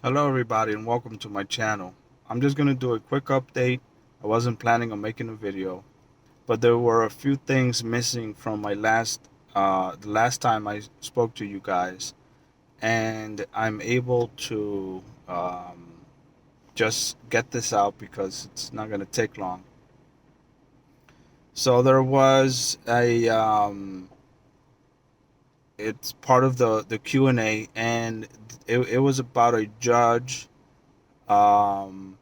Hello everybody and welcome to my channel. I'm just going to do a quick update. I wasn't planning on making a video, but there were a few things missing from my the last time I spoke to you guys, and I'm able to just get this out because it's not going to take long. So there was it's part of the Q&A, and it was about a judge. Um,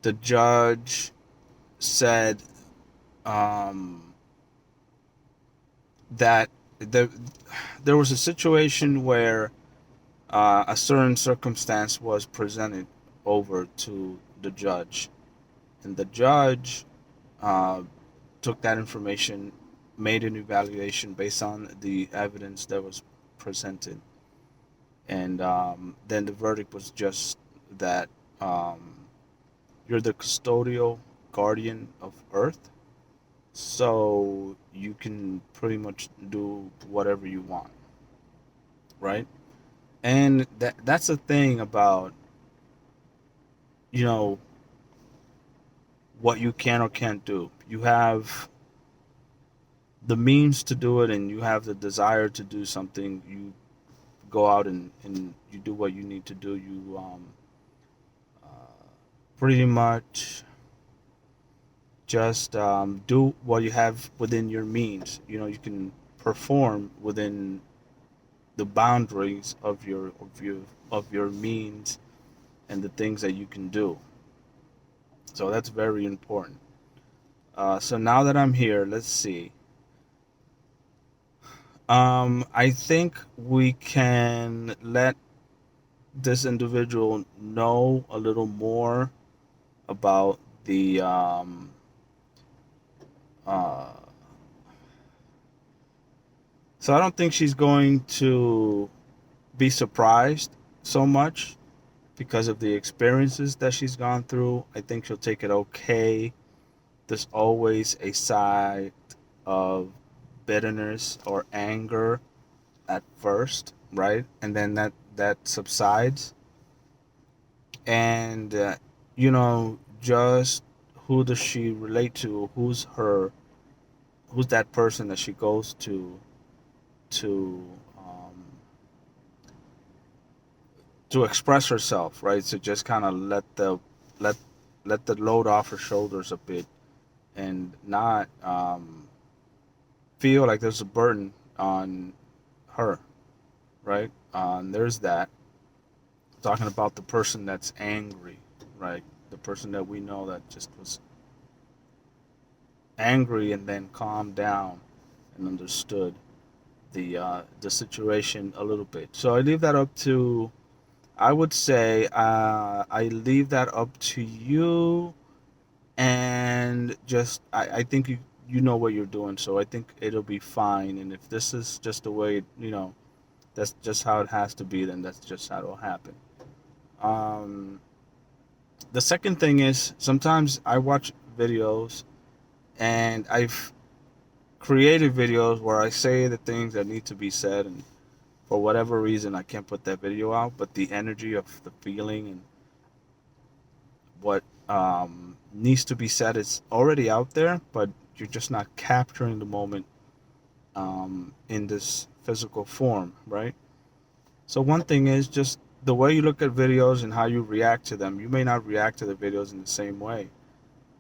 the judge said um, that the, there was a situation where a certain circumstance was presented over to the judge, and the judge uh, took that information, made an evaluation based on the evidence that was presented, and then the verdict was just that um, you're the custodial guardian of Earth, so you can pretty much do whatever you want, right? And that's the thing about, you know, what you can or can't do. You have the means to do it, and you have the desire to do something. You go out and you do what you need to do. You uh, pretty much just do what you have within your means. You know, you can perform within the boundaries of your means and the things that you can do. So that's very important. So now that I'm here, let's see. I think we can let this individual know a little more about the uh, so I don't think she's going to be surprised so much because of the experiences that she's gone through. I think she'll take it okay. There's always a side of bitterness or anger at first, right? And then that subsides. And just who does she relate to? Who's that person that she goes to um, to express herself, right? To just kind of let let the load off her shoulders a bit and not feel like there's a burden on her, right? There's that. Talking about the person that's angry, right? The person that we know that just was angry and then calmed down and understood the situation a little bit. So I leave that up to. I would say I leave that up to you, and just I think you know what you're doing, so I think it'll be fine. And if this is just the way that's just how it has to be, then that's just how it'll happen. Um, the second thing is sometimes I watch videos and I've created videos where I say the things that need to be said, and for whatever reason I can't put that video out, but the energy of the feeling and what needs to be said is already out there, but you're just not capturing the moment in this physical form, right? So one thing is just the way you look at videos and how you react to them. You may not react to the videos in the same way.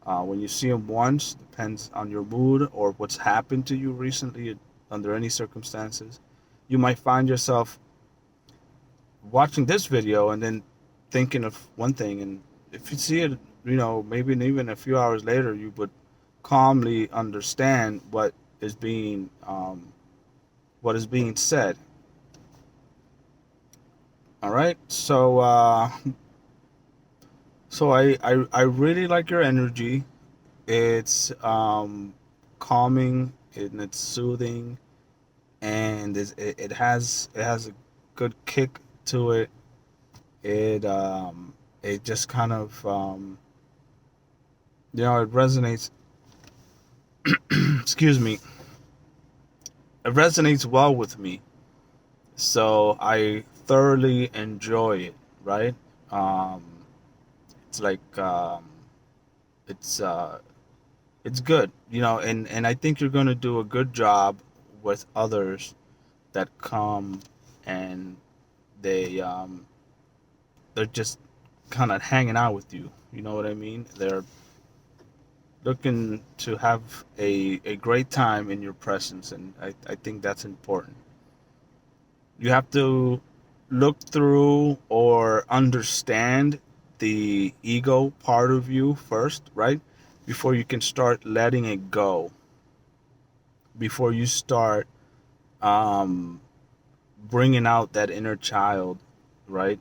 When you see them once, depends on your mood or what's happened to you recently under any circumstances. You might find yourself watching this video and then thinking of one thing, and if you see it, maybe even a few hours later, you would calmly understand is being what is being said. All right, so I really like your energy. It's calming and it's soothing, and it has a good kick to it. It just kind of it resonates. Excuse me. It resonates well with me, so I thoroughly enjoy it. Right. Um, it's like it's it's good, and I think you're gonna do a good job with others that come and they they're just kind of hanging out with you. You know what I mean? They're looking to have a great time in your presence, and I think that's important. You have to look through or understand the ego part of you first, right? Before you can start letting it go. Before you start um, bringing out that inner child, right?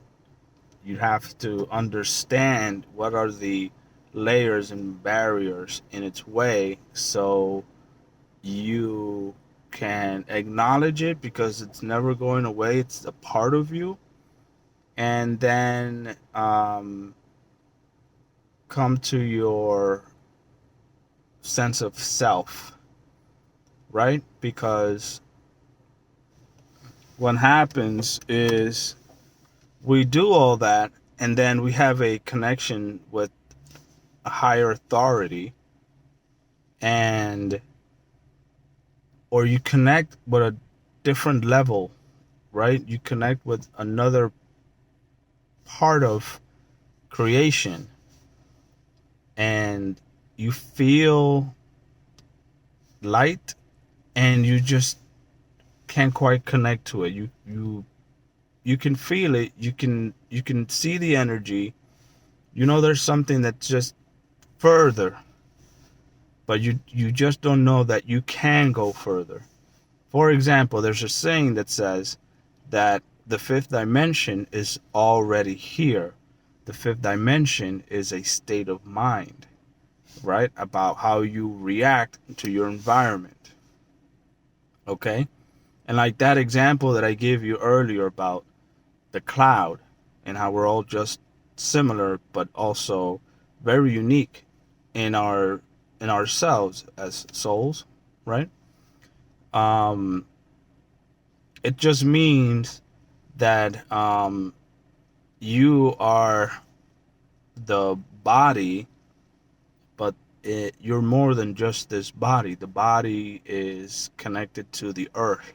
You have to understand what are the layers and barriers in its way so you can acknowledge it because it's never going away. It's a part of you. And then come to your sense of self, right? Because what happens is we do all that and then we have a connection with a higher authority, and or you connect with a different level, right? You connect with another part of creation, and you feel light, and you just can't quite connect to it. You can feel it. You can see the energy. There's something that's just further, but you just don't know that you can go further. For example, there's a saying that says that the fifth dimension is already here. The fifth dimension is a state of mind, right? About how you react to your environment. Okay? And like that example that I gave you earlier about the cloud and how we're all just similar but also very unique in ourselves as souls, right? Um it just means that you are the body, but you're more than just this body. The body is connected to the earth,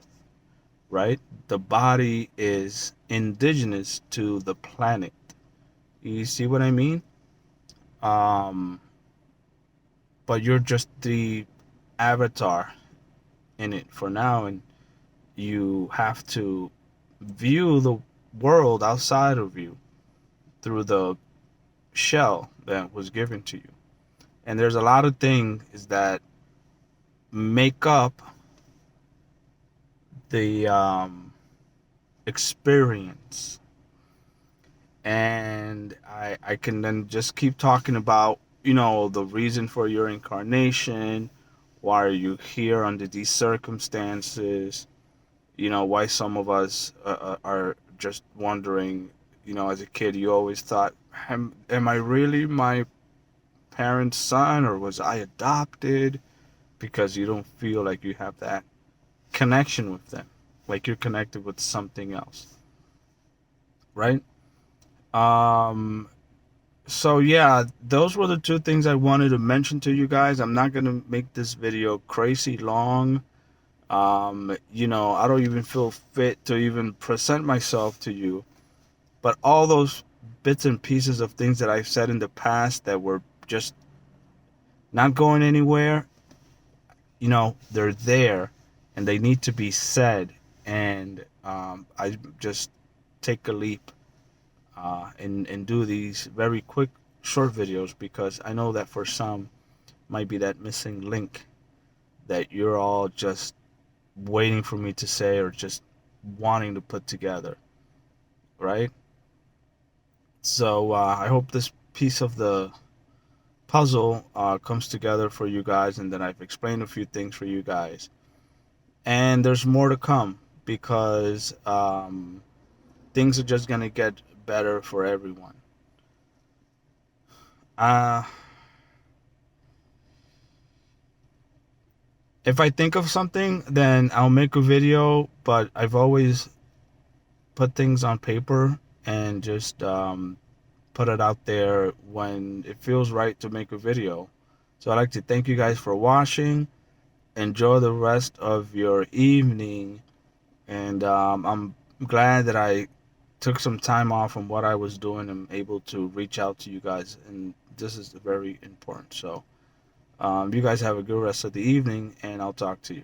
right? The body is indigenous to the planet. You see what I mean? Um, but you're just the avatar in it for now, and you have to view the world outside of you through the shell that was given to you. And there's a lot of things that make up the experience. And I can then just keep talking about, the reason for your incarnation. Why are you here under these circumstances? Why some of us are just wondering, as a kid, you always thought, am I really my parents' son, or was I adopted? Because you don't feel like you have that connection with them, like you're connected with something else, right? Um, so yeah, those were the two things I wanted to mention to you guys. I'm not gonna make this video crazy long. I don't even feel fit to even present myself to you. But all those bits and pieces of things that I've said in the past that were just not going anywhere, they're there and they need to be said. And I just take a leap and do these very quick, short videos because I know that for some might be that missing link that you're all just waiting for me to say or just wanting to put together, right? So I hope this piece of the puzzle comes together for you guys, and that I've explained a few things for you guys. And there's more to come because things are just gonna get better for everyone. Uh, if I think of something, then I'll make a video. But I've always put things on paper and just put it out there when it feels right to make a video. So I'd like to thank you guys for watching. Enjoy the rest of your evening, and I'm glad that I took some time off from what I was doing and able to reach out to you guys, and this is very important. So you guys have a good rest of the evening, and I'll talk to you.